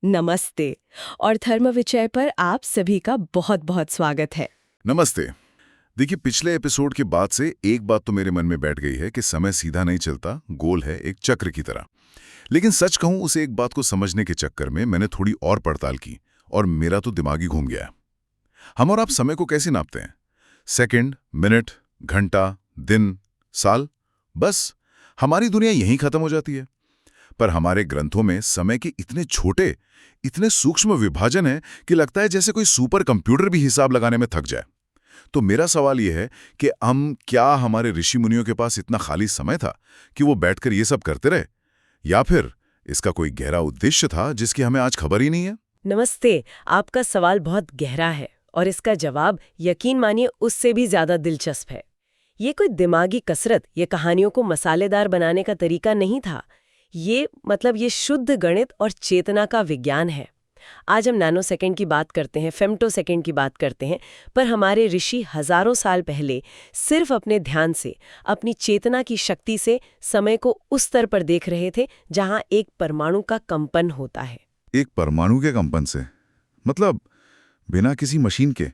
नमस्ते और धर्म विषय पर आप सभी का बहुत बहुत स्वागत है। नमस्ते। देखिए, पिछले एपिसोड के बाद से एक बात तो मेरे मन में बैठ गई है कि समय सीधा नहीं चलता, गोल है एक चक्र की तरह। लेकिन सच कहूं, उस एक बात को समझने के चक्कर में मैंने थोड़ी और पड़ताल की और मेरा तो दिमाग ही घूम गया। हम और आप समय को कैसे नापते हैं? सेकंड, मिनट, घंटा, दिन, साल? बस हमारी दुनिया यहीं खत्म हो जाती है। पर हमारे ग्रंथों में समय के इतने छोटे, इतने सूक्ष्म विभाजन है कि लगता है जैसे कोई सुपर कंप्यूटर भी हिसाब लगाने में थक जाए। तो मेरा सवाल यह है कि क्या हमारे ऋषि मुनियों के पास इतना खाली समय था कि वो बैठकर ये सब करते रहे, या फिर इसका कोई गहरा उद्देश्य था जिसकी हमें आज खबर ही नहीं है? नमस्ते। आपका सवाल बहुत गहरा है और इसका जवाब यकीन मानिए उससे भी ज्यादा दिलचस्प है। ये कोई दिमागी कसरत या कहानियों को मसालेदार बनाने का तरीका नहीं था। ये शुद्ध गणित और चेतना का विज्ञान है। आज हम नैनो सेकंड की बात करते हैं, फेम्टो सेकंड की बात करते हैं, पर हमारे ऋषि हजारों साल पहले सिर्फ अपने ध्यान से, अपनी चेतना की शक्ति से समय को उस स्तर पर देख रहे थे जहां एक परमाणु का कंपन होता है। एक परमाणु के कंपन से? मतलब बिना किसी मशीन के?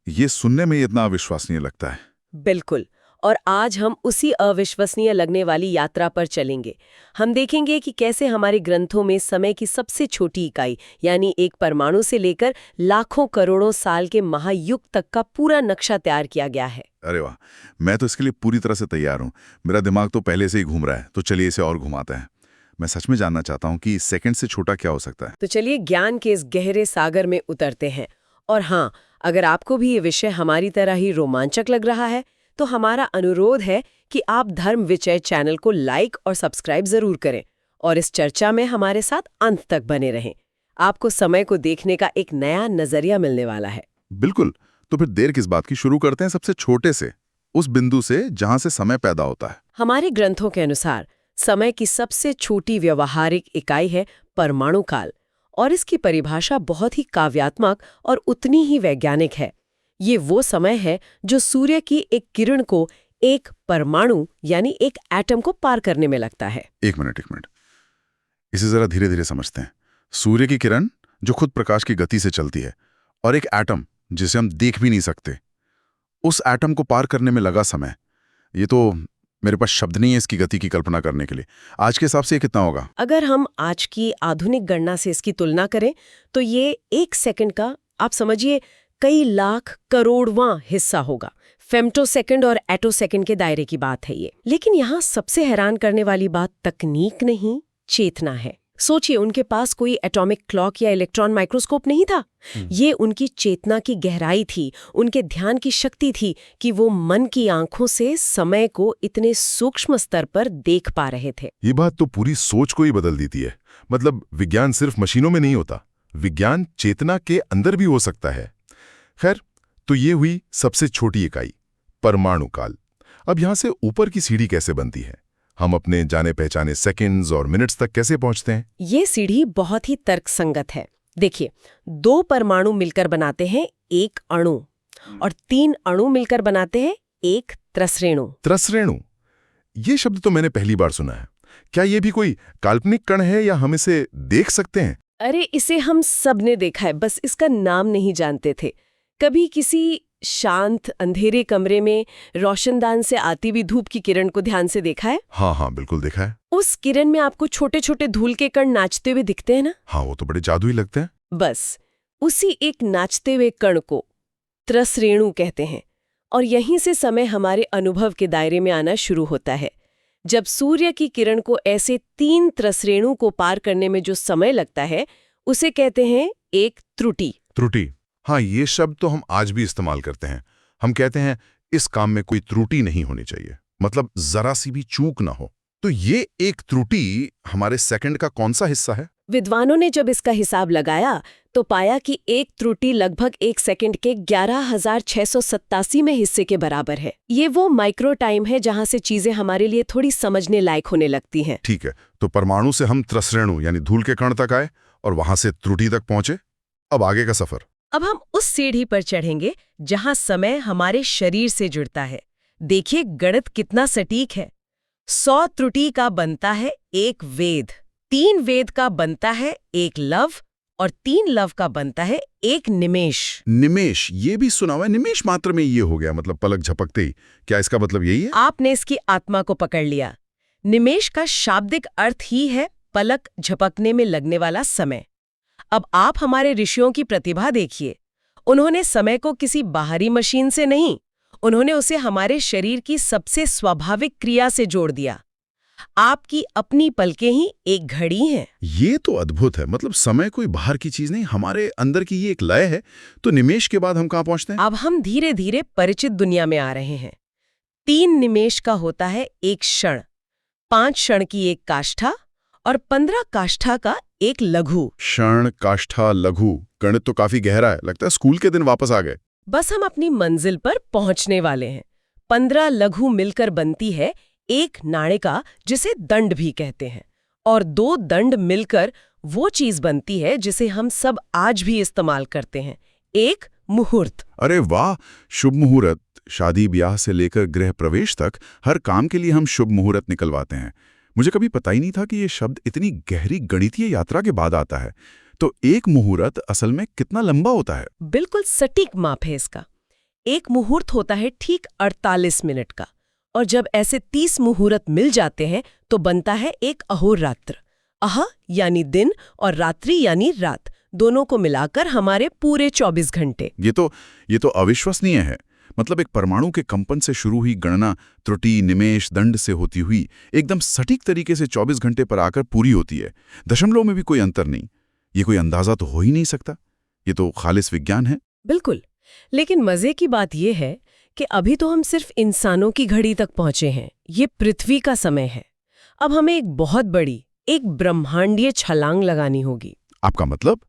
ये सुनने में ही इतना अविश्वसनीय लगता है। बिल्कुल। और आज हम उसी अविश्वसनीय लगने वाली यात्रा पर चलेंगे। हम देखेंगे कि कैसे हमारे ग्रंथों में समय की सबसे छोटी इकाई यानी एक परमाणु से लेकर लाखों करोड़ों साल के महायुग तक का पूरा नक्शा तैयार किया गया है। अरे वाह, मैं तो इसके लिए पूरी तरह से तैयार हूँ। मेरा दिमाग तो पहले से ही घूम रहा है, तो चलिए इसे और घुमाते हैं। मैं सच में जानना चाहता हूँ कि सेकंड से छोटा क्या हो सकता है। तो चलिए ज्ञान के इस गहरे सागर में उतरते हैं। और हाँ, अगर आपको भी ये विषय हमारी तरह ही रोमांचक लग रहा है तो हमारा अनुरोध है कि आप धर्म विषय चैनल को लाइक और सब्सक्राइब जरूर करें और इस चर्चा में हमारे साथ अंत तक बने रहें। आपको समय को देखने का एक नया नजरिया मिलने वाला है। बिल्कुल। तो फिर देर किस बात की, शुरू करते हैं सबसे छोटे से, उस बिंदु से जहां से समय पैदा होता है। हमारे ग्रंथों के अनुसार समय की सबसे छोटी व्यवहारिक इकाई है परमाणु काल, और इसकी परिभाषा बहुत ही काव्यात्मक और उतनी ही वैज्ञानिक है। ये वो समय है जो सूर्य की एक किरण को एक परमाणु यानी एक एटम को पार करने में लगता है। एक मिनट, इसे जरा धीरे धीरे समझते हैं। सूर्य की किरण जो खुद प्रकाश की गति से चलती है, और एक एटम जिसे हम देख भी नहीं सकते, उस एटम को पार करने में लगा समय। ये तो मेरे पास शब्द नहीं है इसकी गति की कल्पना करने के लिए। आज के हिसाब से ये कितना होगा? अगर हम आज की आधुनिक गणना से इसकी तुलना करें तो ये एक सेकंड का, आप समझिए, कई लाख करोड़वां हिस्सा होगा। फेम्टो सेकंड और एटो सेकंड के दायरे की बात है ये। लेकिन यहाँ सबसे हैरान करने वाली बात तकनीक नहीं, चेतना है। सोचिए, उनके पास कोई एटॉमिक क्लॉक या इलेक्ट्रॉन माइक्रोस्कोप नहीं था। ये उनकी चेतना की गहराई थी, उनके ध्यान की शक्ति थी कि वो मन की आंखों से समय को इतने सूक्ष्म स्तर पर देख पा रहे थे। ये बात तो पूरी सोच को ही बदल देती है। मतलब विज्ञान सिर्फ मशीनों में नहीं होता, विज्ञान चेतना के अंदर भी हो सकता है। खैर, तो ये हुई सबसे छोटी इकाई, परमाणु काल। अब यहां से ऊपर की सीढ़ी कैसे बनती है? हम अपने जाने पहचाने सेकंड्स और मिनट्स तक कैसे पहुंचते हैं? ये सीढ़ी बहुत ही तर्कसंगत है। देखिए, 2 परमाणु मिलकर बनाते हैं एक अणु, और 3 अणु मिलकर बनाते हैं एक त्रसरेणु। त्रसरेणु, ये शब्द तो मैंने पहली बार सुना है। क्या ये भी कोई काल्पनिक कण है या हम इसे देख सकते हैं? अरे, इसे हम सब ने देखा है, बस इसका नाम नहीं जानते थे। कभी किसी शांत अंधेरे कमरे में रोशनदान से आती हुई धूप की किरण को ध्यान से देखा है? हाँ, बिल्कुल देखा है। उस किरण में आपको छोटे छोटे धूल के कण नाचते हुए दिखते हैं ना? हाँ, वो तो बड़े जादुई लगते हैं। बस उसी एक नाचते हुए कण को त्रसरेणु कहते हैं। और यहीं से समय हमारे अनुभव के दायरे में आना शुरू होता है। जब सूर्य की किरण को ऐसे 3 त्रसरेणु को पार करने में जो समय लगता है, उसे कहते हैं एक त्रुटि। त्रुटि, हाँ, ये शब्द तो हम आज भी इस्तेमाल करते हैं। हम कहते हैं इस काम में कोई त्रुटि नहीं होनी चाहिए, मतलब जरा सी भी चूक ना हो। तो ये एक त्रुटि हमारे सेकंड का कौन सा हिस्सा है? विद्वानों ने जब इसका हिसाब लगाया तो पाया कि एक त्रुटि लगभग 1 सेकंड के 11,687वें हिस्से के बराबर है। ये वो माइक्रो टाइम है जहां से चीजें हमारे लिए थोड़ी समझने लायक होने लगती हैं। ठीक है, तो परमाणु से हम त्रसरेणु यानी धूल के कण तक आए और वहां से त्रुटि तक पहुंचे। अब आगे का सफर? अब हम उस सीढ़ी पर चढ़ेंगे जहां समय हमारे शरीर से जुड़ता है। देखिए, गणित कितना सटीक है। 100 त्रुटि का बनता है एक वेद, 3 वेद का बनता है एक लव, और 3 लव का बनता है एक निमेष। निमेष, ये भी सुना हुआ है। निमेष मात्र में ये हो गया, मतलब पलक झपकते ही। क्या इसका मतलब यही है? आपने इसकी आत्मा को पकड़ लिया। निमेष का शाब्दिक अर्थ ही है पलक झपकने में लगने वाला समय। अब आप हमारे ऋषियों की प्रतिभा देखिए। उन्होंने समय को किसी बाहरी मशीन से नहीं, उन्होंने उसे हमारे शरीर की सबसे स्वाभाविक क्रिया से जोड़ दिया। आपकी अपनी पलकें ही एक घड़ी हैं। ये तो अद्भुत है। मतलब समय कोई बाहर की चीज नहीं, हमारे अंदर की ये एक लय है। तो निमेष के बाद हम कहाँ पहुंचते हैं? अब हम धीरे धीरे परिचित दुनिया में आ रहे हैं। 3 निमेष का होता है एक क्षण, 5 क्षण की एक काष्ठा और 15 काष्ठा का एक लघु। क्षण, काष्ठा, लघु। गणित तो काफी गहरा है, लगता है स्कूल के दिन वापस आ गए। बस हम अपनी मंजिल पर पहुंचने वाले हैं। 15 लघु मिलकर बनती है एक नाणिका, जिसे दंड भी कहते हैं, और 2 दंड मिलकर वो चीज बनती है जिसे हम सब आज भी इस्तेमाल करते हैं, एक मुहूर्त। अरे वाह! शुभ मुहूर्त। शादी ब्याह से लेकर गृह प्रवेश तक हर काम के लिए हम शुभ मुहूर्त निकलवाते हैं। मुझे कभी पता ही नहीं था कि ये शब्द इतनी गहरी गणितीय यात्रा के बाद आता है। तो एक मुहूर्त असल में कितना लंबा होता है? बिल्कुल सटीक माप है इसका। एक मुहूर्त होता है ठीक 48 मिनट का, और जब ऐसे 30 मुहूर्त मिल जाते हैं तो बनता है एक अहोरात्र। अह यानी दिन और रात्रि यानी रात, दोनों को मिलाकर हमारे पूरे 24 घंटे। ये तो अविश्वसनीय है। मतलब एक परमाणु के कंपन से शुरू हुई गणना त्रुटि, निमेष, दंड से होती हुई एकदम सटीक तरीके से 24 घंटे पर आकर पूरी होती है। दशमलव में भी कोई अंतर नहीं। ये कोई अंदाजा तो हो ही नहीं सकता। ये तो खालिस विज्ञान है। बिल्कुल। लेकिन मजे की बात यह है कि अभी तो हम सिर्फ इंसानों की घड़ी तक पहुंचे हैं। ये पृथ्वी का समय है। अब हमें एक बहुत बड़ी, एक ब्रह्मांडीय छलांग लगानी होगी। आपका मतलब?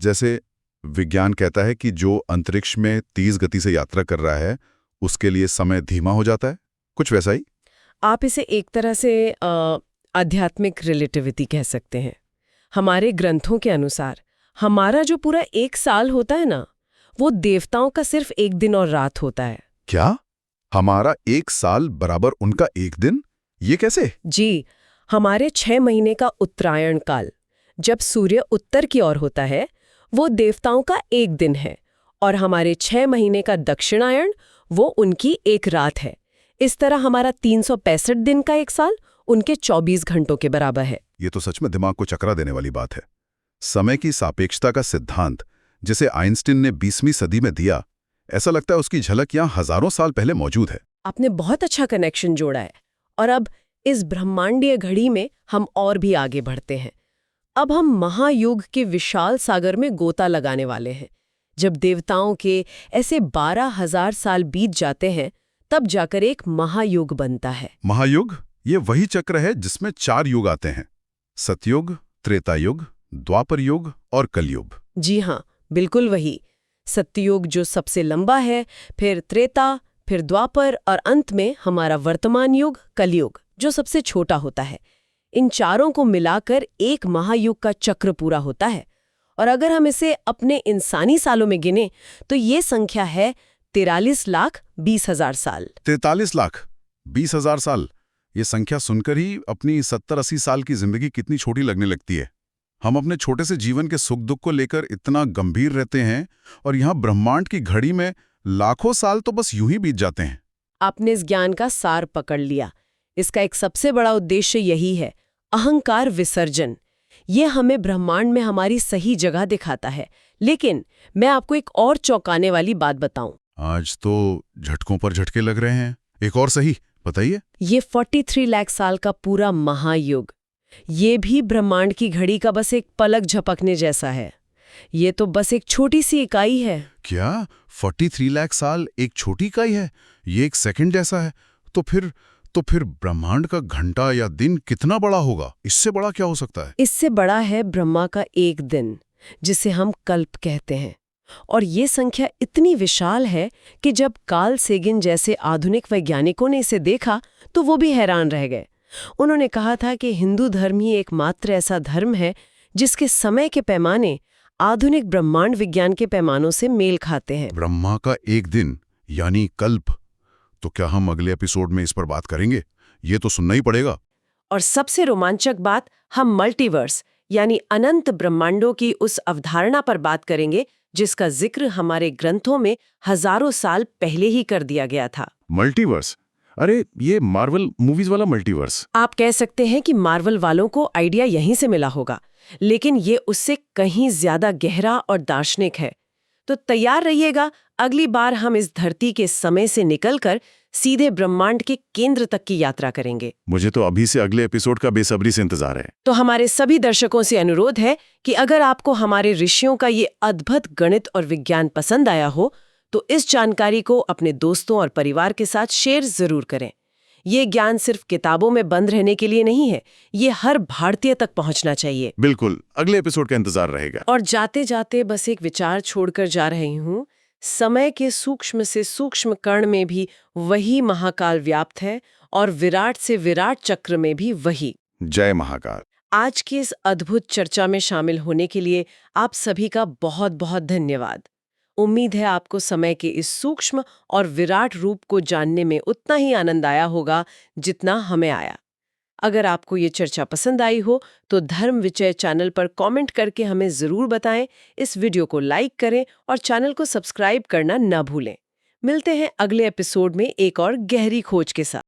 जैसे विज्ञान कहता है कि जो अंतरिक्ष में तेज गति से यात्रा कर रहा है उसके लिए समय धीमा हो जाता है, कुछ वैसा ही? आप इसे एक तरह से आध्यात्मिक रिलेटिविटी कह सकते हैं। हमारे ग्रंथों के अनुसार हमारा जो पूरा 1 साल होता है ना, वो देवताओं का सिर्फ 1 दिन और रात होता है। क्या? हमारा 1 साल बराबर उनका 1 दिन? ये कैसे? जी, हमारे 6 महीने का उत्तरायण काल, जब सूर्य उत्तर की ओर होता है, वो देवताओं का 1 दिन है, और हमारे 6 महीने का दक्षिणायण, वो उनकी 1 रात है। इस तरह हमारा 365 दिन का 1 साल उनके 24 घंटों के बराबर है। ये तो सच में दिमाग को चकरा देने वाली बात है। समय की सापेक्षता का सिद्धांत, जिसे आइंस्टीन ने 20वीं सदी में दिया, ऐसा लगता है उसकी झलक यहाँ हजारों साल पहले मौजूद है। आपने बहुत अच्छा कनेक्शन जोड़ा है। और अब इस ब्रह्मांडीय घड़ी में हम और भी आगे बढ़ते हैं। अब हम महायुग के विशाल सागर में गोता लगाने वाले हैं। जब देवताओं के ऐसे 12,000 साल बीत जाते हैं, तब जाकर एक महायुग बनता है। महायुग, ये वही चक्र है जिसमें 4 युग आते हैं: सतयुग, त्रेता युग, द्वापर युग और कलयुग। जी हाँ, बिल्कुल वही। सत्ययुग जो सबसे लंबा है, फिर त्रेता, फिर द्वापर, और अंत में हमारा वर्तमान युग कलयुग, जो सबसे छोटा होता है। इन चारों को मिलाकर एक महायुग का चक्र पूरा होता है। और अगर हम इसे अपने इंसानी सालों में गिने तो ये संख्या है 43,20,000 साल। 43,20,000 साल। ये संख्या सुनकर ही अपनी 70-80 साल की जिंदगी कितनी छोटी लगने लगती है। हम अपने छोटे से जीवन के सुख दुख को लेकर इतना गंभीर रहते हैं, और यहाँ ब्रह्मांड की घड़ी में लाखों साल तो बस यूं ही बीत जाते हैं। आपने इस ज्ञान का सार पकड़ लिया। इसका एक सबसे बड़ा उद्देश्य यही है, अहंकार विसर्जन। ये हमें ब्रह्मांड में हमारी सही जगह दिखाता है। लेकिन मैं आपको एक और चौंकाने वाली बात बताऊं। आज तो झटकों पर झटके लग रहे हैं। एक और सही बताइए। ये 43 लाख साल का पूरा महायुग, ये भी ब्रह्मांड की घड़ी का बस एक पलक झपकने जैसा है। ये तो बस एक छोटी सी इकाई है। क्या 43 लाख साल एक छोटी इकाई है? ये एक सेकंड जैसा है। तो फिर ब्रह्मांड का घंटा या दिन कितना बड़ा होगा? इससे बड़ा क्या हो सकता है? इससे बड़ा है ब्रह्मा का 1 दिन, जिसे हम कल्प कहते हैं। और ये संख्या इतनी विशाल है कि जब कार्ल सेगिन जैसे आधुनिक वैज्ञानिकों ने इसे देखा तो वो भी हैरान रह गए। उन्होंने कहा था कि हिंदू धर्म ही एकमात्र ऐसा धर्म है जिसके समय के पैमाने आधुनिक ब्रह्मांड विज्ञान के पैमानों से मेल खाते हैं। ब्रह्मा का 1 दिन यानी कल्प। तो क्या हम अगले एपिसोड में इस पर बात करेंगे? ये तो सुनना ही पड़ेगा। और सबसे रोमांचक बात, हम मल्टीवर्स यानी अनंत ब्रह्मांडों की उस अवधारणा पर बात करेंगे जिसका जिक्र हमारे ग्रंथों में हजारों साल पहले ही कर दिया गया था। मल्टीवर्स, अरे ये मार्वल मूवीज वाला मल्टीवर्स। आप कह सकते हैं कि मार्वल वालों को आइडिया यहीं से मिला होगा, लेकिन ये उससे कहीं ज्यादा गहरा और दार्शनिक है। तो तैयार रहिएगा, अगली बार हम इस धरती के समय से निकलकर सीधे ब्रह्मांड के केंद्र तक की यात्रा करेंगे। मुझे तो अभी से अगले एपिसोड का बेसब्री से इंतजार है। तो हमारे सभी दर्शकों से अनुरोध है कि अगर आपको हमारे ऋषियों का ये अद्भुत गणित और विज्ञान पसंद आया हो, तो इस जानकारी को अपने दोस्तों और परिवार के साथ शेयर जरूर करें। ये ज्ञान सिर्फ किताबों में बंद रहने के लिए नहीं है, ये हर भारतीय तक पहुंचना चाहिए। बिल्कुल, अगले एपिसोड का इंतजार रहेगा। और जाते जाते बस एक विचार छोड़कर जा रही हूँ, समय के सूक्ष्म से सूक्ष्म कण में भी वही महाकाल व्याप्त है और विराट से विराट चक्र में भी वही। जय महाकाल। आज की इस अद्भुत चर्चा में शामिल होने के लिए आप सभी का बहुत बहुत धन्यवाद। उम्मीद है आपको समय के इस सूक्ष्म और विराट रूप को जानने में उतना ही आनंद आया होगा जितना हमें आया। अगर आपको ये चर्चा पसंद आई हो तो धर्म विचय चैनल पर कमेंट करके हमें ज़रूर बताएं, इस वीडियो को लाइक करें और चैनल को सब्सक्राइब करना न भूलें। मिलते हैं अगले एपिसोड में एक और गहरी खोज के साथ।